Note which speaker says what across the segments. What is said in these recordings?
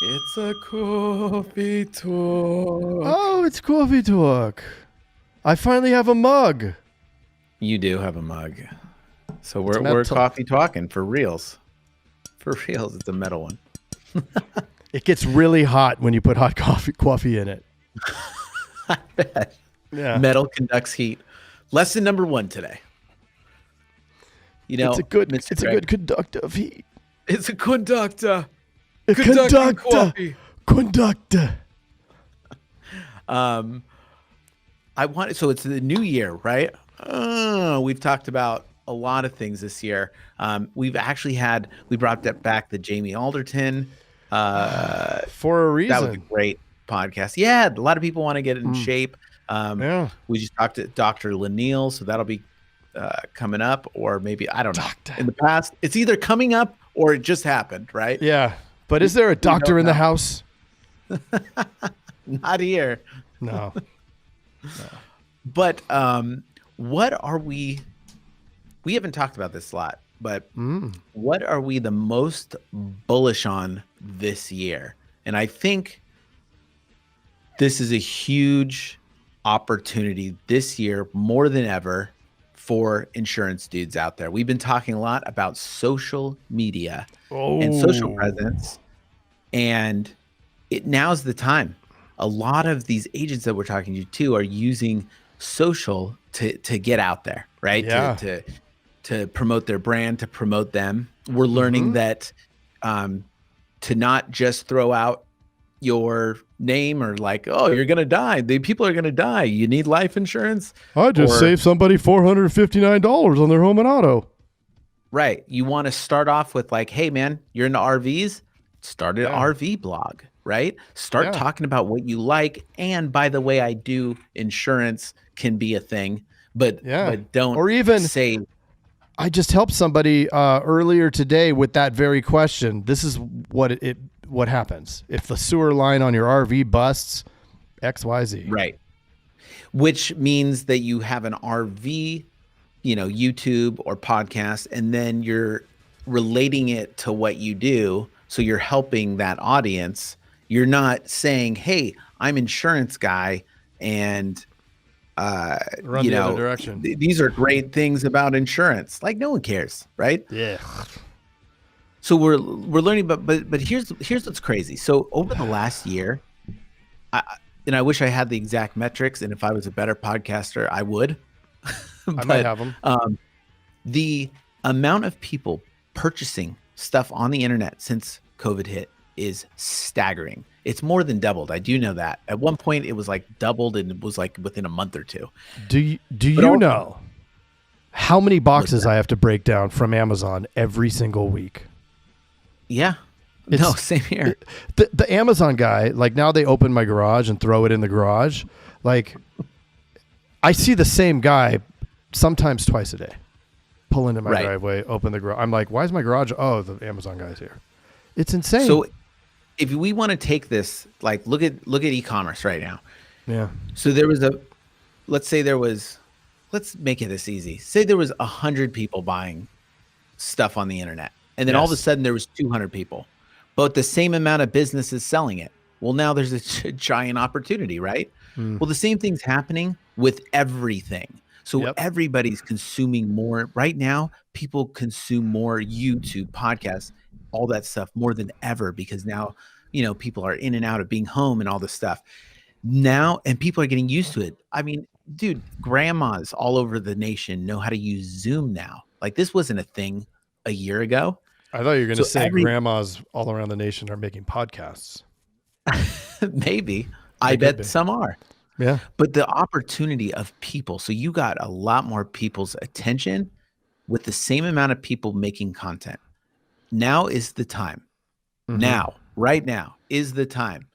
Speaker 1: It's a coffee talk.
Speaker 2: Oh, it's coffee talk. I finally have a mug.
Speaker 1: You do have a mug. So
Speaker 2: It's
Speaker 1: we're
Speaker 2: metal.
Speaker 1: coffee talking for reals. For reals, it's a metal one.
Speaker 2: It gets really hot when you put hot coffee in it.
Speaker 1: I bet.
Speaker 2: Yeah.
Speaker 1: Metal conducts heat. Lesson number 1 today. You know,
Speaker 2: It's a good
Speaker 1: Mr. Greg,
Speaker 2: good conductor of heat.
Speaker 1: It's a conductor.
Speaker 2: A
Speaker 1: Conducting
Speaker 2: conductor.
Speaker 1: coffee.
Speaker 2: Conductor.
Speaker 1: So it's the new year, right? We've talked about a lot of things this year. We brought back the Jamie Alderton.
Speaker 2: For a reason.
Speaker 1: That was a great podcast. Yeah, a lot of people want to get in shape.
Speaker 2: Yeah.
Speaker 1: We just talked to Dr. Lanil, so that'll be coming up, or maybe, I don't know.
Speaker 2: Doctor.
Speaker 1: In the past, it's either coming up or it just happened, right?
Speaker 2: Yeah. But is there a doctor in the house?
Speaker 1: Not here.
Speaker 2: No.
Speaker 1: But what are we haven't talked about this a lot, but what are we the most bullish on this year? And I think this is a huge opportunity this year, more than ever, for insurance dudes out there. We've been talking a lot about social media and social presence, and now's the time. A lot of these agents that we're talking to too are using social to get out there, right?
Speaker 2: Yeah.
Speaker 1: To promote their brand, to promote them. We're learning that to not just throw out your name or like, oh, you're gonna die. The people are gonna die. You need life insurance.
Speaker 2: I just saved somebody $459 on their home and auto.
Speaker 1: Right. You want to start off with like, hey man, you're into RVs. Start an RV blog, right? Start talking about what you like. And by the way, I do insurance can be a thing, but don't,
Speaker 2: or even
Speaker 1: say.
Speaker 2: I just helped somebody earlier today with that very question. This is what happens if the sewer line on your RV busts, XYZ.
Speaker 1: Right. Which means that you have an RV, YouTube or podcast, and then you're relating it to what you do. So you're helping that audience. You're not saying, hey, I'm insurance guy and
Speaker 2: run the other direction.
Speaker 1: These are great things about insurance. Like, no one cares, right?
Speaker 2: Yeah.
Speaker 1: So we're learning, but here's what's crazy. So over the last year, I wish I had the exact metrics, and if I was a better podcaster, I would.
Speaker 2: I might have them.
Speaker 1: The amount of people purchasing stuff on the internet since COVID hit is staggering. It's more than doubled. I do know that. At one point, it was like doubled, and it was like within a month or two.
Speaker 2: Do you know how many boxes I have to break down from Amazon every single week?
Speaker 1: Yeah. No, same here.
Speaker 2: The Amazon guy, like now they open my garage and throw it in the garage. Like I see the same guy sometimes twice a day. Pull into my driveway, open the garage. I'm like, why is my garage? Oh, the Amazon guy's here. It's insane.
Speaker 1: So if we want to take this, like look at e-commerce right now.
Speaker 2: Yeah.
Speaker 1: So let's make it this easy. Say there was 100 people buying stuff on the internet, and then all of a sudden there was 200 people, but the same amount of businesses selling it. Well, now there's a giant opportunity, right? Well, the same thing's happening with everything. So everybody's consuming more right now. People consume more YouTube, podcasts, all that stuff more than ever, because now, people are in and out of being home and all this stuff now, and people are getting used to it. I mean, dude, grandmas all over the nation know how to use Zoom now. Like, this wasn't a thing a year ago.
Speaker 2: I thought you were going to say grandmas all around the nation are making podcasts.
Speaker 1: Maybe. I bet some are.
Speaker 2: Yeah.
Speaker 1: But the opportunity of people, so you got a lot more people's attention with the same amount of people making content. Now is the time. Right now is the time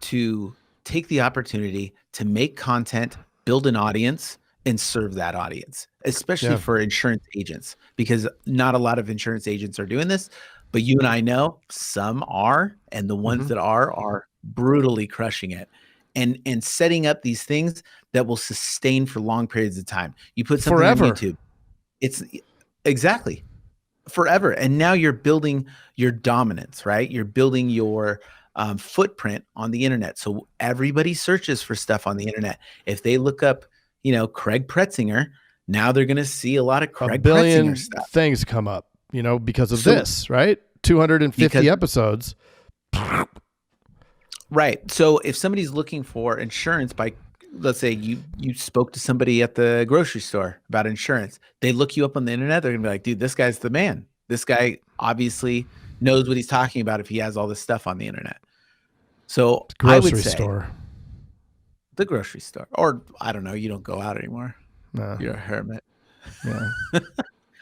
Speaker 1: to take the opportunity to make content, build an audience, and serve that audience, especially for insurance agents, because not a lot of insurance agents are doing this, but you and I know some are, and the ones that are brutally crushing it and setting up these things that will sustain for long periods of time. You put something on YouTube. It's exactly forever. And now you're building your dominance, right? You're building your footprint on the internet. So everybody searches for stuff on the internet. If they look up, Craig Pretzinger, now they're going to see a lot of Craig Pretzinger stuff.
Speaker 2: Things come up, because of this, right? 250 episodes.
Speaker 1: Right. So if somebody's looking for insurance let's say you spoke to somebody at the grocery store about insurance, they look you up on the internet, they're gonna be like, dude, this guy's the man. This guy obviously knows what he's talking about if he has all this stuff on the internet. So I would say the grocery store, or I don't know, you don't go out anymore. No. You're a hermit.
Speaker 2: Yeah.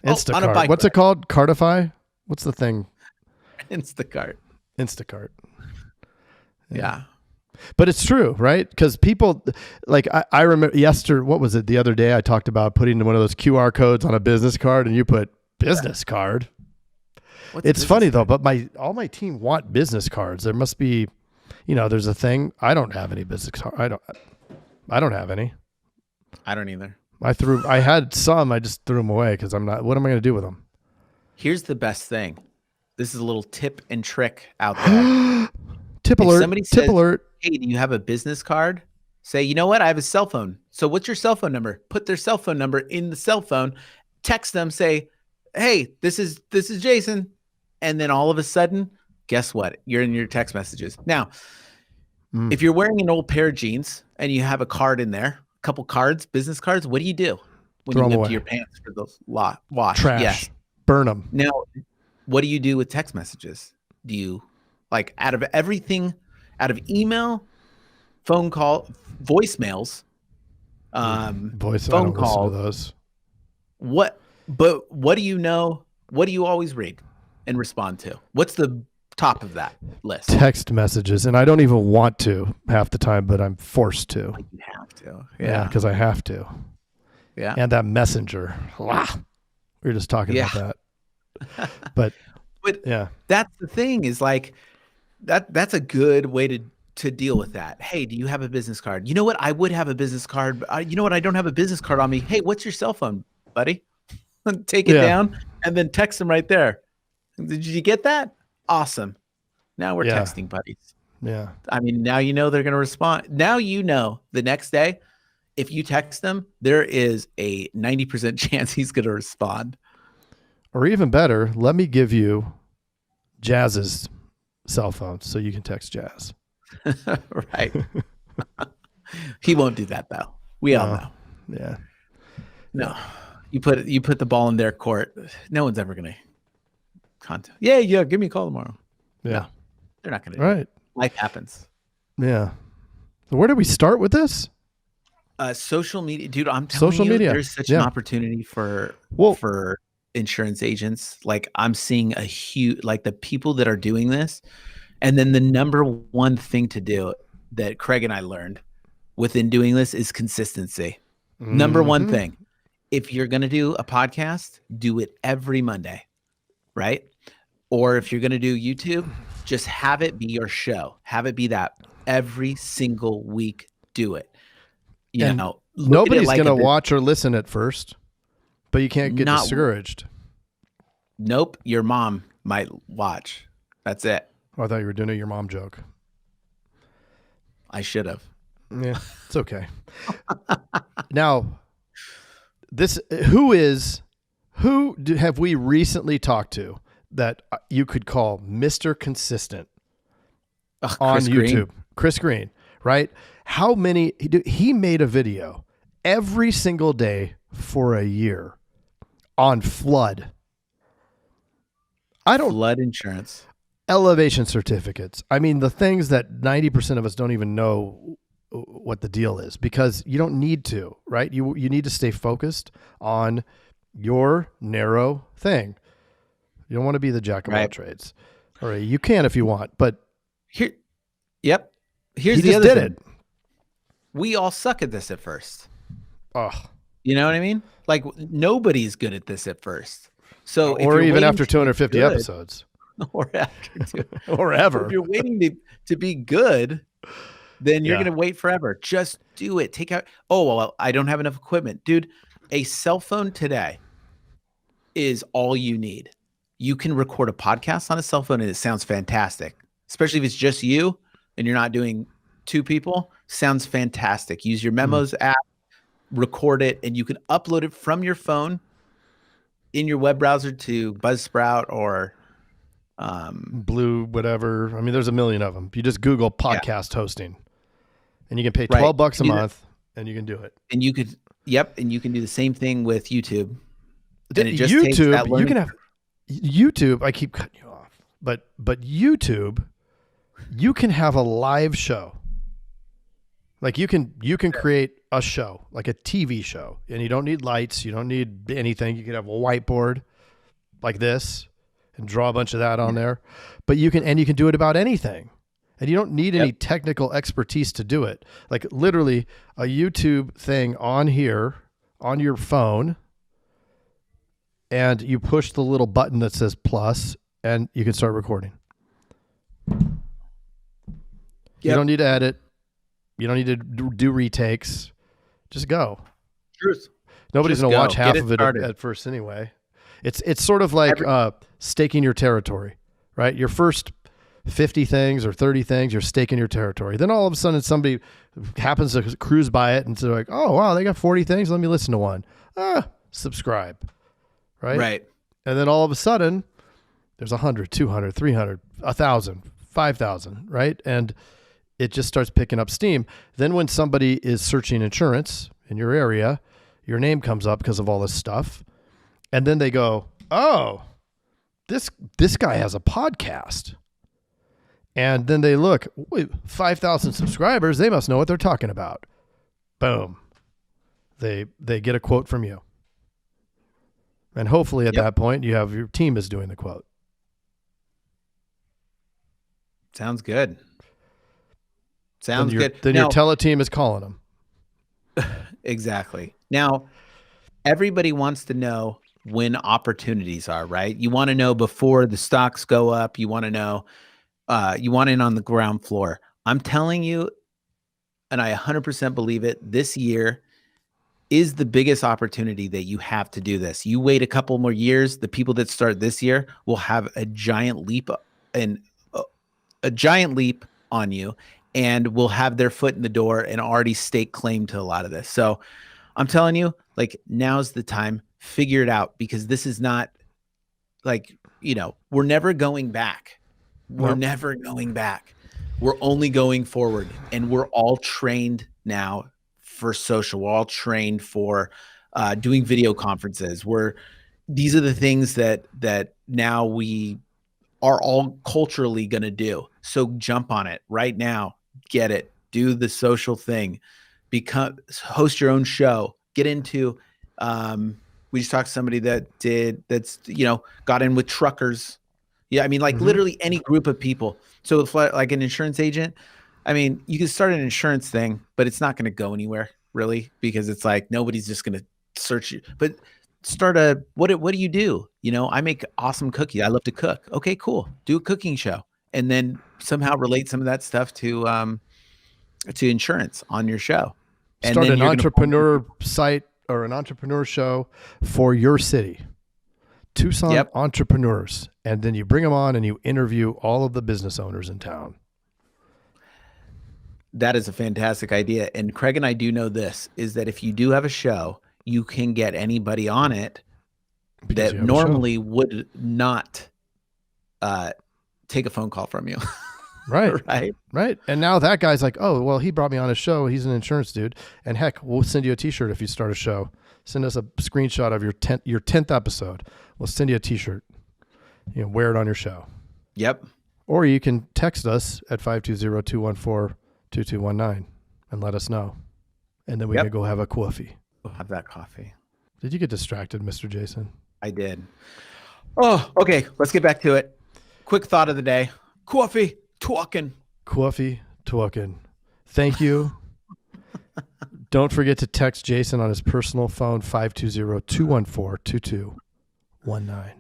Speaker 2: Instacart. What's it called? Cartify? What's the thing?
Speaker 1: Instacart. Yeah.
Speaker 2: But it's true, right? Because people, like, I remember what was it, the other day I talked about putting one of those QR codes on a business card, and you put business card. It's funny though, but all my team want business cards. There must be, there's a thing. I don't have any business cards. I don't have any.
Speaker 1: I don't either.
Speaker 2: I had some, I just threw them away because what am I going to do with them?
Speaker 1: Here's the best thing. This is a little tip and trick out there.
Speaker 2: Tip alert.
Speaker 1: Hey, do you have a business card? Say, you know what? I have a cell phone. So what's your cell phone number? Put their cell phone number in the cell phone. Text them. Say, hey, this is Jason. And then all of a sudden, guess what? You're in your text messages. Now, if you're wearing an old pair of jeans and you have a card in there, a couple cards, business cards, what do you do when you empty your pants for those wash?
Speaker 2: Trash. Yes. Burn them.
Speaker 1: Now, what do you do with text messages? Do you, like, out of everything, out of email, phone call, voicemails, phone calls, those. What do you know? What do you always read and respond to? What's the top of that list?
Speaker 2: Text messages. And I don't even want to half the time, but I'm forced to.
Speaker 1: You have to.
Speaker 2: Yeah. Because I have to.
Speaker 1: Yeah.
Speaker 2: And that messenger. Wow. We were just talking about that. But yeah,
Speaker 1: that's the thing, is like that's a good way to deal with that. Hey, do you have a business card? You know what? I would have a business card. You know what? I don't have a business card on me. Hey, what's your cell phone, buddy? Take it down and then text them right there. Did you get that? Awesome. Now we're texting buddies.
Speaker 2: Yeah.
Speaker 1: I mean, now they're going to respond. Now the next day, if you text them, there is a 90% chance he's going to respond.
Speaker 2: Or even better, let me give you Jazz's cell phone so you can text Jazz.
Speaker 1: Right. He won't do that though. We all know.
Speaker 2: Yeah.
Speaker 1: No. You put the ball in their court. No one's ever going to contact. Yeah. Give me a call tomorrow.
Speaker 2: Yeah.
Speaker 1: No, they're not going to.
Speaker 2: Right.
Speaker 1: Life happens.
Speaker 2: Yeah. So where do we start with this?
Speaker 1: Social media, dude. I'm telling you, there's such an opportunity for insurance agents. Like, I'm seeing a huge, like, the people that are doing this. And then the number one thing to do that Craig and I learned within doing this is consistency. Number one thing. If you're going to do a podcast, do it every Monday, right? Or if you're going to do YouTube, just have it be your show. Have it be that every single week. Do it. You know,
Speaker 2: nobody's going to watch or listen at first, but you can't get discouraged.
Speaker 1: Nope. Your mom might watch. That's it.
Speaker 2: Oh, I thought you were doing your mom joke.
Speaker 1: I should have.
Speaker 2: Yeah, it's okay. Now, who have we recently talked to that you could call Mr. Consistent on YouTube? Chris Green, right? How many? He made a video every single day for a year on flood.
Speaker 1: Flood insurance.
Speaker 2: Elevation certificates. I mean, the things that 90% of us don't even know what the deal is, because you don't need to, right? You need to stay focused on your narrow thing. You don't want to be the jack of all trades. All right, you can if you want, but
Speaker 1: here's the other thing. We all suck at this at first.
Speaker 2: Oh,
Speaker 1: you know what I mean? Like, nobody's good at this at first. So,
Speaker 2: or even after 250 episodes,
Speaker 1: or after
Speaker 2: or ever,
Speaker 1: if you're waiting to be good, then you're going to wait forever. Just do it. Take out. Oh, well, I don't have enough equipment, dude. A cell phone today is all you need. you can record a podcast on a cell phone and it sounds fantastic, especially if it's just you and you're not doing two people. Sounds fantastic. Use your Memos app, record it, and you can upload it from your phone in your web browser to Buzzsprout or
Speaker 2: Blue, whatever. I mean, there's a million of them. You just Google podcast hosting, and you can pay $12 a month, and you can do it.
Speaker 1: And you could, and you can do the same thing with YouTube.
Speaker 2: And it just YouTube, you can have YouTube. I keep cutting you off, but YouTube, you can have a live show. Like you can create a show, like a TV show, and you don't need lights. You don't need anything. You could have a whiteboard like this and draw a bunch of that on there, but you can do it about anything, and you don't need any technical expertise to do it. Like literally a YouTube thing on here on your phone, and you push the little button that says plus, and you can start recording. You don't need to edit. You don't need to do retakes. Just go.
Speaker 1: Truth.
Speaker 2: Nobody's going to watch half of it at first anyway. It's sort of like staking your territory, right? Your first 50 things or 30 things, you're staking your territory. Then all of a sudden somebody happens to cruise by it and they're like, oh, wow, they got 40 things. Let me listen to one. Subscribe, right?
Speaker 1: Right.
Speaker 2: And then all of a sudden there's 100, 200, 300, 1,000, 5,000, right? And it just starts picking up steam. Then when somebody is searching insurance in your area, your name comes up because of all this stuff. And then they go, oh, this guy has a podcast. And then they look, wait, 5,000 subscribers. They must know what they're talking about. Boom. They get a quote from you. And hopefully at that point, you have your team is doing the quote.
Speaker 1: Sounds good. Sounds good.
Speaker 2: Then your teleteam is calling them.
Speaker 1: Exactly. Now, everybody wants to know when opportunities are, right? You want to know before the stocks go up. You want to know, you want in on the ground floor. I'm telling you, and I 100% believe it, this year is the biggest opportunity that you have to do this. You wait a couple more years, the people that start this year will have a giant leap on you, and will have their foot in the door and already stake claim to a lot of this. So I'm telling you, like, now's the time. Figure it out, because this is not like, we're never going back. We're never going back. We're only going forward, and we're all trained now for social. We're all trained for doing video conferences. These are the things that now we are all culturally going to do. So jump on it right now. Get it. Do the social thing. Host your own show. Get into, we just talked to somebody that's got in with truckers. Yeah. I mean, like literally any group of people. So if like an insurance agent, I mean, you can start an insurance thing, but it's not going to go anywhere really, because it's like, nobody's just going to search you, but start what do you do? I make awesome cookies. I love to cook. Okay, cool. Do a cooking show, and then somehow relate some of that stuff to insurance on your show. And
Speaker 2: start an entrepreneur site or an entrepreneur show for your city. Tucson entrepreneurs. And then you bring them on and you interview all of the business owners in town.
Speaker 1: That is a fantastic idea. And Craig and I do know this, is that if you do have a show, you can get anybody on it that normally would not take a phone call from you.
Speaker 2: Right. Right. And now that guy's like, oh, well, he brought me on a show. He's an insurance dude. And heck, we'll send you a t-shirt if you start a show. Send us a screenshot of your 10th episode. We'll send you a t-shirt. Wear it on your show.
Speaker 1: Yep.
Speaker 2: Or you can text us at 520-214-2219 and let us know. And then we can go have a coffee.
Speaker 1: We'll have that coffee.
Speaker 2: Did you get distracted, Mr. Jason?
Speaker 1: I did. Oh, okay. Let's get back to it. Quick thought of the day. Coffee talking.
Speaker 2: Coffee talking. Thank you. Don't forget to text Jason on his personal phone, 520-214-2219.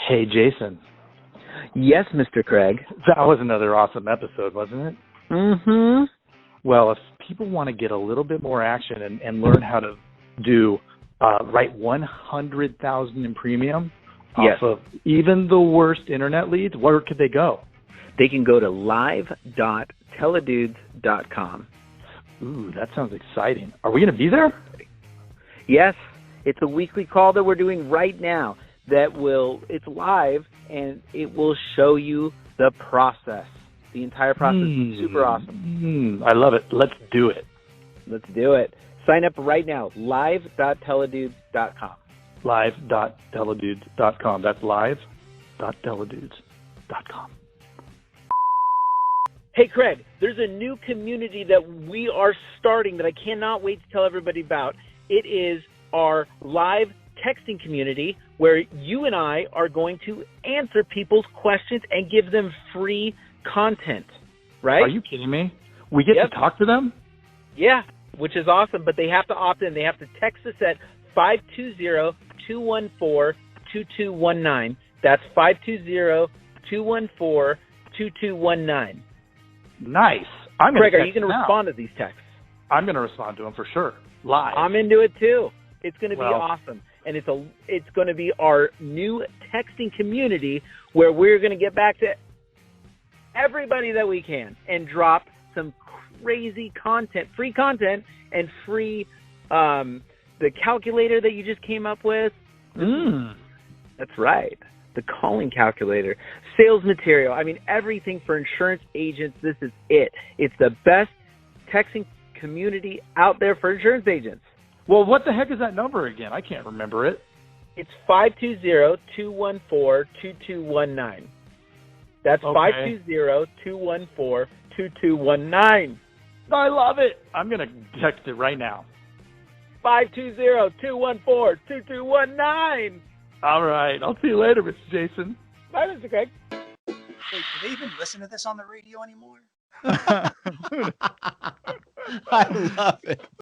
Speaker 3: Hey, Jason.
Speaker 4: Yes, Mr. Craig.
Speaker 3: That was another awesome episode, wasn't it?
Speaker 4: Mm-hmm.
Speaker 3: Well, if people want to get a little bit more action and learn how to do write 100,000 in premium
Speaker 4: Yes.
Speaker 3: off of even the worst internet leads, where could they go?
Speaker 4: They can go to live.teledudes.com.
Speaker 3: Ooh, that sounds exciting. Are we going to be there?
Speaker 4: Yes, it's a weekly call that we're doing right now it's live, and it will show you the process, the entire process. Super awesome.
Speaker 3: I love it. Let's do it.
Speaker 4: Let's do it. Sign up right now, live.teledudes.com.
Speaker 3: Live.teledudes.com. That's live.teledudes.com.
Speaker 4: Hey, Craig, there's a new community that we are starting that I cannot wait to tell everybody about. It is our live texting community where you and I are going to answer people's questions and give them free content, right?
Speaker 3: Are you kidding me? We get to talk to them?
Speaker 4: Yeah, which is awesome, but they have to opt in. They have to text us at 520-214-2219. That's 520-214-2219.
Speaker 3: Nice.
Speaker 4: Craig, are you going to respond to these texts?
Speaker 3: I'm going to respond to them for sure. Live.
Speaker 4: I'm into it too. It's going to be awesome. And it's going to be our new texting community where we're going to get back to everybody that we can and drop some crazy content, free content, and free the calculator that you just came up with. That's right. The calling calculator, sales material. I mean, everything for insurance agents. This is it. It's the best texting community out there for insurance agents.
Speaker 3: Well, what the heck is that number again? I can't remember it.
Speaker 4: It's 520-214-2219. That's 520-214-2219.
Speaker 3: I love it. I'm going to text it right now.
Speaker 4: 520-214-2219.
Speaker 3: All right. I'll see you later, Mr. Jason.
Speaker 4: Bye, Mr. Craig.
Speaker 5: Wait, do they even listen to this on the radio anymore?
Speaker 1: I love it.